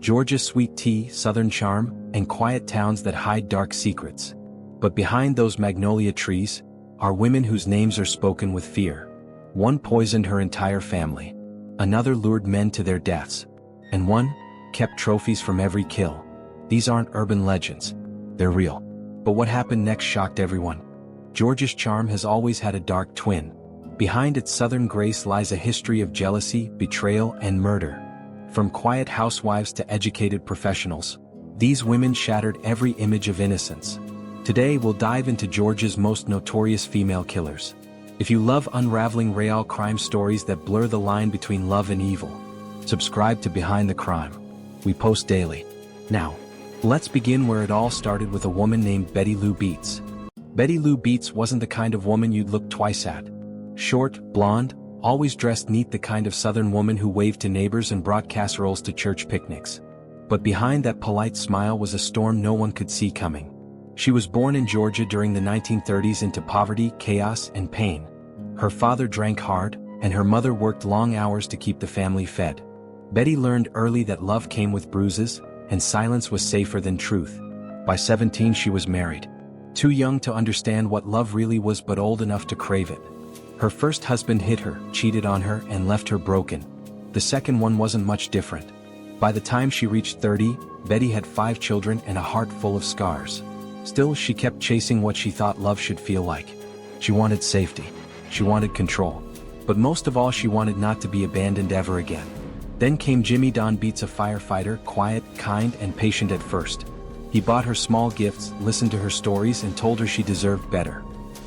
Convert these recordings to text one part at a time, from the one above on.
Georgia's sweet tea, southern charm, and quiet towns that hide dark secrets. But behind those magnolia trees are women whose names are spoken with fear. One poisoned her entire family. Another lured men to their deaths. And one kept trophies from every kill. These aren't urban legends. They're real. But what happened next shocked everyone. Georgia's charm has always had a dark twin. Behind its southern grace lies a history of jealousy, betrayal, and murder. From quiet housewives to educated professionals, these women shattered every image of innocence. Today we'll dive into Georgia's most notorious female killers. If you love unraveling real crime stories that blur the line between love and evil, subscribe to Behind the Crime. We post daily. Now, let's begin where it all started with a woman named Betty Lou Beets. Betty Lou Beets wasn't the kind of woman you'd look twice at. Short, blonde, always dressed neat, the kind of southern woman who waved to neighbors and brought casseroles to church picnics. But behind that polite smile was a storm no one could see coming. She was born in Georgia during the 1930s into poverty, chaos, and pain. Her father drank hard, and her mother worked long hours to keep the family fed. Betty learned early that love came with bruises, and silence was safer than truth. By 17 she was married. Too young to understand what love really was but old enough to crave it. Her first husband hit her, cheated on her, and left her broken. The second one wasn't much different. By the time she reached 30, Betty had 5 children and a heart full of scars. Still, she kept chasing what she thought love should feel like. She wanted safety. She wanted control. But most of all, she wanted not to be abandoned ever again. Then came Jimmy Don Beets, a firefighter, quiet, kind, and patient at first. He bought her small gifts, listened to her stories, and told her she deserved better.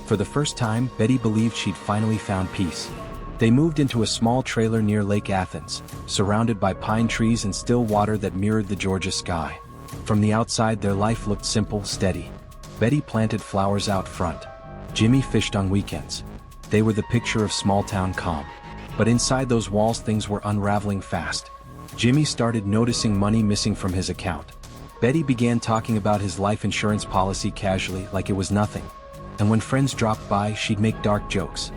For the first time, Betty believed she'd finally found peace. They moved into a small trailer near Lake Athens, surrounded by pine trees and still water that mirrored the Georgia sky. From the outside, their life looked simple, steady. Betty planted flowers out front. Jimmy fished on weekends. They were the picture of small-town calm. But inside those walls, things were unraveling fast. Jimmy started noticing money missing from his account. Betty began talking about his life insurance policy casually, like it was nothing. And when friends dropped by, she'd make dark jokes.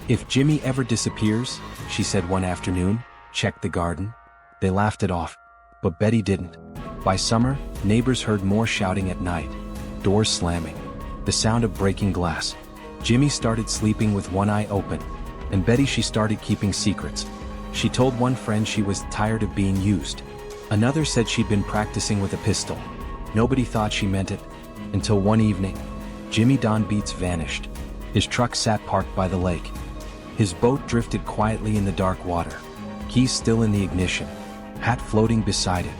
"If Jimmy ever disappears," she said one afternoon, "check the garden." They laughed it off. But Betty didn't. By summer, neighbors heard more shouting at night. Doors slamming. The sound of breaking glass. Jimmy started sleeping with one eye open. And Betty, she started keeping secrets. She told one friend she was tired of being used. Another said she'd been practicing with a pistol. Nobody thought she meant it. Until one evening, Jimmy Don Beets vanished. His truck sat parked by the lake. His boat drifted quietly in the dark water. Keys still in the ignition. Hat floating beside it.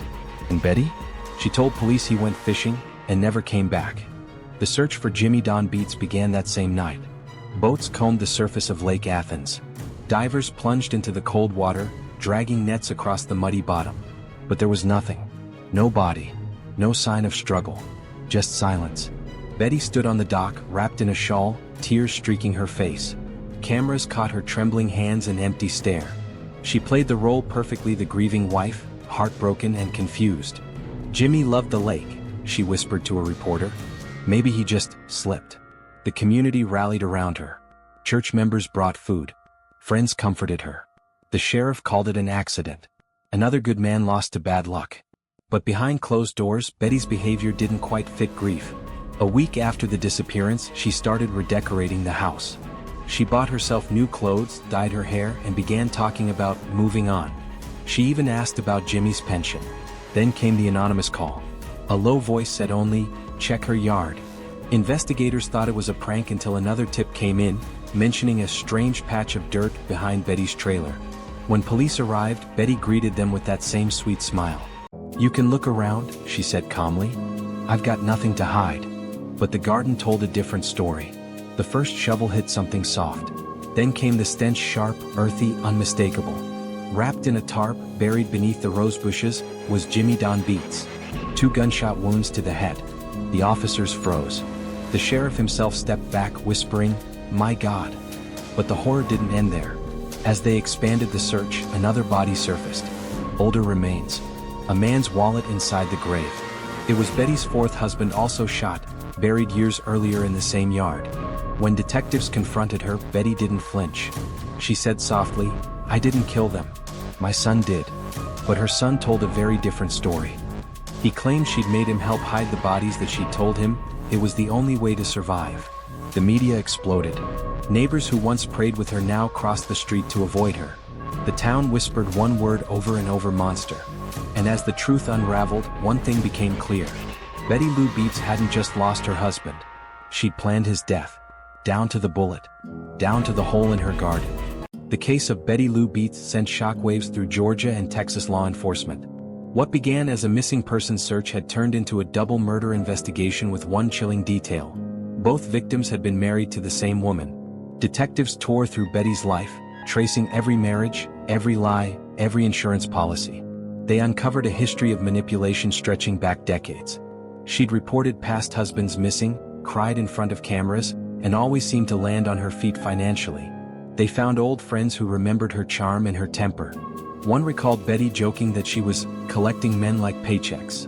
And Betty? She told police he went fishing and never came back. The search for Jimmy Don Beets began that same night. Boats combed the surface of Lake Athens. Divers plunged into the cold water, dragging nets across the muddy bottom. But there was nothing. No body. No sign of struggle. Just silence. Betty stood on the dock, wrapped in a shawl, tears streaking her face. Cameras caught her trembling hands and empty stare. She played the role perfectly, the grieving wife, heartbroken and confused. "Jimmy loved the lake," she whispered to a reporter. "Maybe he just slipped." The community rallied around her. Church members brought food. Friends comforted her. The sheriff called it an accident. Another good man lost to bad luck. But behind closed doors, Betty's behavior didn't quite fit grief. A week after the disappearance, she started redecorating the house. She bought herself new clothes, dyed her hair, and began talking about moving on. She even asked about Jimmy's pension. Then came the anonymous call. A low voice said only, "Check her yard." Investigators thought it was a prank until another tip came in, mentioning a strange patch of dirt behind Betty's trailer. When police arrived, Betty greeted them with that same sweet smile. "You can look around," she said calmly. "I've got nothing to hide." But the garden told a different story. The first shovel hit something soft. Then came the stench, sharp, earthy, unmistakable. Wrapped in a tarp, buried beneath the rose bushes, was Jimmy Don Beets. 2 gunshot wounds to the head. The officers froze. The sheriff himself stepped back, whispering, "My God." But the horror didn't end there. As they expanded the search, another body surfaced. Older remains. A man's wallet inside the grave. It was Betty's 4th husband, also shot, buried years earlier in the same yard. When detectives confronted her, Betty didn't flinch. She said softly, "I didn't kill them. My son did." But her son told a very different story. He claimed she'd made him help hide the bodies that she'd told him it was the only way to survive. The media exploded. Neighbors who once prayed with her now crossed the street to avoid her. The town whispered one word over and over: monster. And as the truth unraveled, one thing became clear. Betty Lou Beets hadn't just lost her husband. She'd planned his death. Down to the bullet. Down to the hole in her garden. The case of Betty Lou Beets sent shockwaves through Georgia and Texas law enforcement. What began as a missing person search had turned into a double murder investigation with one chilling detail. Both victims had been married to the same woman. Detectives tore through Betty's life, tracing every marriage, every lie, every insurance policy. They uncovered a history of manipulation stretching back decades. She'd reported past husbands missing, cried in front of cameras, and always seemed to land on her feet financially. They found old friends who remembered her charm and her temper. One recalled Betty joking that she was collecting men like paychecks.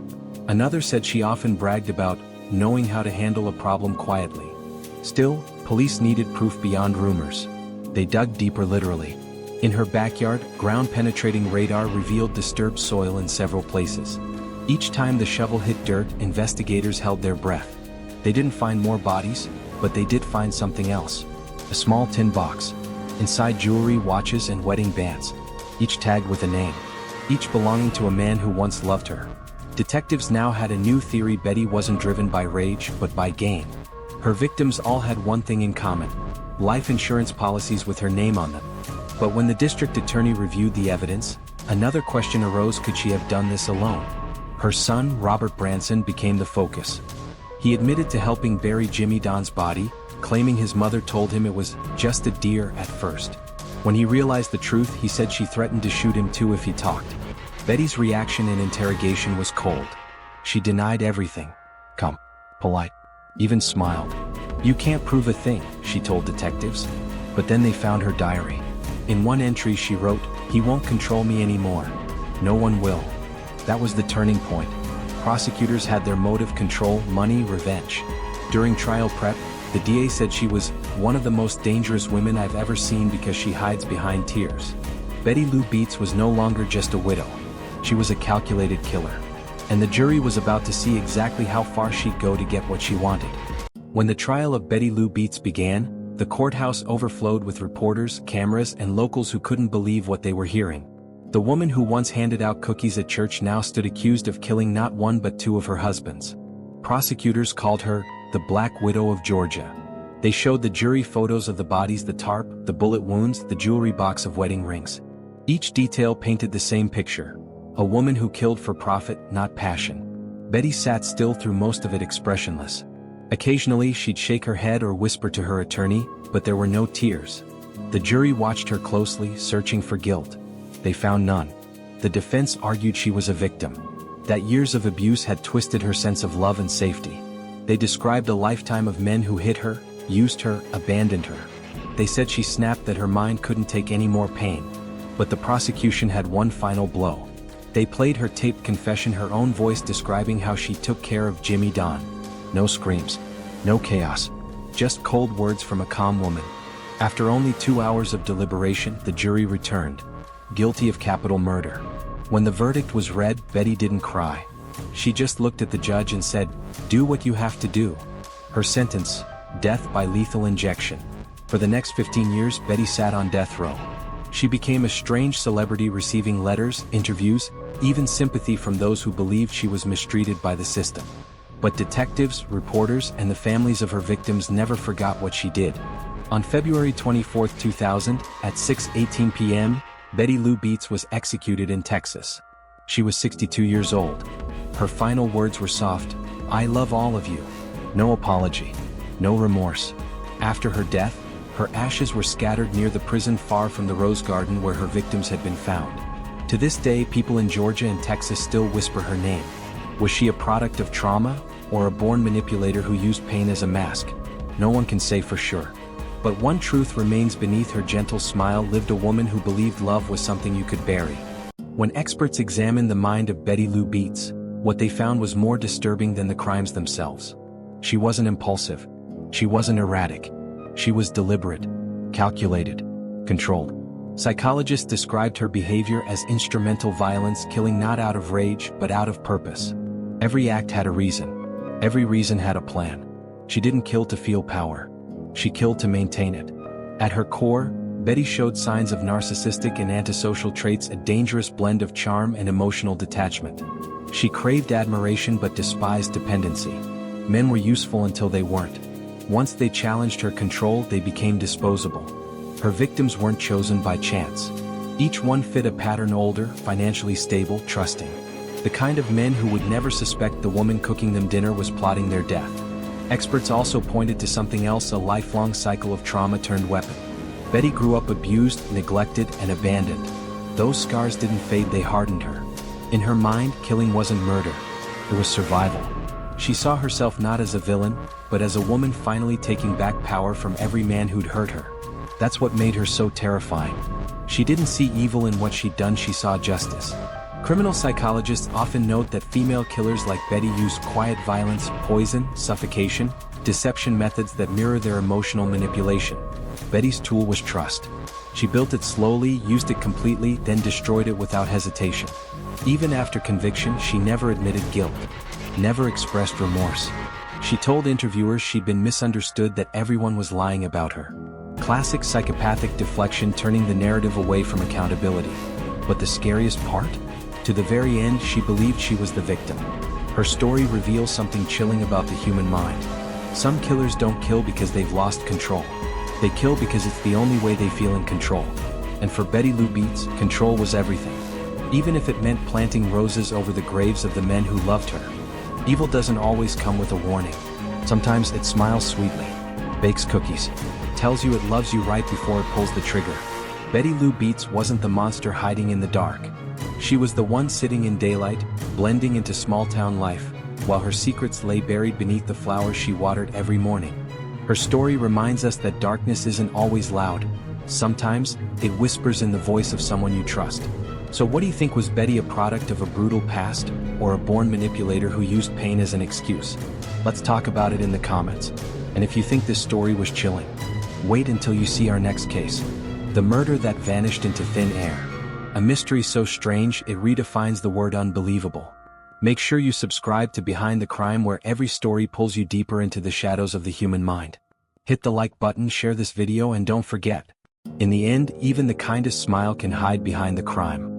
Another said she often bragged about knowing how to handle a problem quietly. Still, police needed proof beyond rumors. They dug deeper, literally. In her backyard, ground-penetrating radar revealed disturbed soil in several places. Each time the shovel hit dirt, investigators held their breath. They didn't find more bodies, but they did find something else. A small tin box. Inside, jewelry, watches, and wedding bands. Each tagged with a name. Each belonging to a man who once loved her. Detectives now had a new theory: Betty wasn't driven by rage, but by gain. Her victims all had one thing in common: life insurance policies with her name on them. But when the district attorney reviewed the evidence, another question arose: could she have done this alone? Her son, Robert Branson, became the focus. He admitted to helping bury Jimmy Don's body, claiming his mother told him it was just a deer at first. When he realized the truth, he said she threatened to shoot him too if he talked. Betty's reaction in interrogation was cold. She denied everything. Calm, polite, even smiled. "You can't prove a thing," she told detectives. But then they found her diary. In one entry she wrote, "He won't control me anymore. No one will." That was the turning point. Prosecutors had their motive: control, money, revenge. During trial prep, the DA said she was one of the most dangerous women I've ever seen because she hides behind tears. Betty Lou Beets was no longer just a widow. She was a calculated killer. And the jury was about to see exactly how far she'd go to get what she wanted. When the trial of Betty Lou Beets began, the courthouse overflowed with reporters, cameras, and locals who couldn't believe what they were hearing. The woman who once handed out cookies at church now stood accused of killing not one but two of her husbands. Prosecutors called her the Black Widow of Georgia. They showed the jury photos of the bodies: the tarp, the bullet wounds, the jewelry box of wedding rings. Each detail painted the same picture: a woman who killed for profit, not passion. Betty sat still through most of it, expressionless. Occasionally she'd shake her head or whisper to her attorney, but there were no tears. The jury watched her closely, searching for guilt. They found none. The defense argued she was a victim, that years of abuse had twisted her sense of love and safety. They described a lifetime of men who hit her, used her, abandoned her. They said she snapped, that her mind couldn't take any more pain. But the prosecution had one final blow. They played her taped confession, her own voice describing how she took care of Jimmy Don. No screams, no chaos, just cold words from a calm woman. After only 2 hours of deliberation, the jury returned, guilty of capital murder. When the verdict was read, Betty didn't cry. She just looked at the judge and said, "Do what you have to do." Her sentence: death by lethal injection. For the next 15 years, Betty sat on death row. She became a strange celebrity, receiving letters, interviews, even sympathy from those who believed she was mistreated by the system. But detectives, reporters, and the families of her victims never forgot what she did. On February 24, 2000, at 6:18 p.m., Betty Lou Beets was executed in Texas. She was 62 years old. Her final words were soft: "I love all of you." No apology. No remorse. After her death, her ashes were scattered near the prison, far from the rose garden where her victims had been found. To this day, people in Georgia and Texas still whisper her name. Was she a product of trauma, or a born manipulator who used pain as a mask? No one can say for sure. But one truth remains: beneath her gentle smile lived a woman who believed love was something you could bury. When experts examined the mind of Betty Lou Beets, what they found was more disturbing than the crimes themselves. She wasn't impulsive. She wasn't erratic. She was deliberate, calculated, controlled. Psychologists described her behavior as instrumental violence, killing not out of rage but out of purpose. Every act had a reason. Every reason had a plan. She didn't kill to feel power. She killed to maintain it. At her core, Betty showed signs of narcissistic and antisocial traits, a dangerous blend of charm and emotional detachment. She craved admiration but despised dependency. Men were useful until they weren't. Once they challenged her control, they became disposable. Her victims weren't chosen by chance. Each one fit a pattern: older, financially stable, trusting. The kind of men who would never suspect the woman cooking them dinner was plotting their death. Experts also pointed to something else: a lifelong cycle of trauma turned weapon. Betty grew up abused, neglected, and abandoned. Those scars didn't fade, they hardened her. In her mind, killing wasn't murder. It was survival. She saw herself not as a villain, but as a woman finally taking back power from every man who'd hurt her. That's what made her so terrifying. She didn't see evil in what she'd done, she saw justice. Criminal psychologists often note that female killers like Betty used quiet violence, poison, suffocation, deception, methods that mirror their emotional manipulation. Betty's tool was trust. She built it slowly, used it completely, then destroyed it without hesitation. Even after conviction, she never admitted guilt, never expressed remorse. She told interviewers she'd been misunderstood, that everyone was lying about her. Classic psychopathic deflection, turning the narrative away from accountability. But the scariest part? To the very end, she believed she was the victim. Her story reveals something chilling about the human mind. Some killers don't kill because they've lost control. They kill because it's the only way they feel in control. And for Betty Lou Beets, control was everything. Even if it meant planting roses over the graves of the men who loved her. Evil doesn't always come with a warning. Sometimes it smiles sweetly, bakes cookies, tells you it loves you right before it pulls the trigger. Betty Lou Beets wasn't the monster hiding in the dark. She was the one sitting in daylight, blending into small-town life, while her secrets lay buried beneath the flowers she watered every morning. Her story reminds us that darkness isn't always loud. Sometimes, it whispers in the voice of someone you trust. So what do you think? Was Betty a product of a brutal past, or a born manipulator who used pain as an excuse? Let's talk about it in the comments. And if you think this story was chilling, wait until you see our next case. The murder that vanished into thin air. A mystery so strange it redefines the word unbelievable. Make sure you subscribe to Behind the Crime, where every story pulls you deeper into the shadows of the human mind. Hit the like button, share this video, and don't forget, in the end, even the kindest smile can hide behind the crime.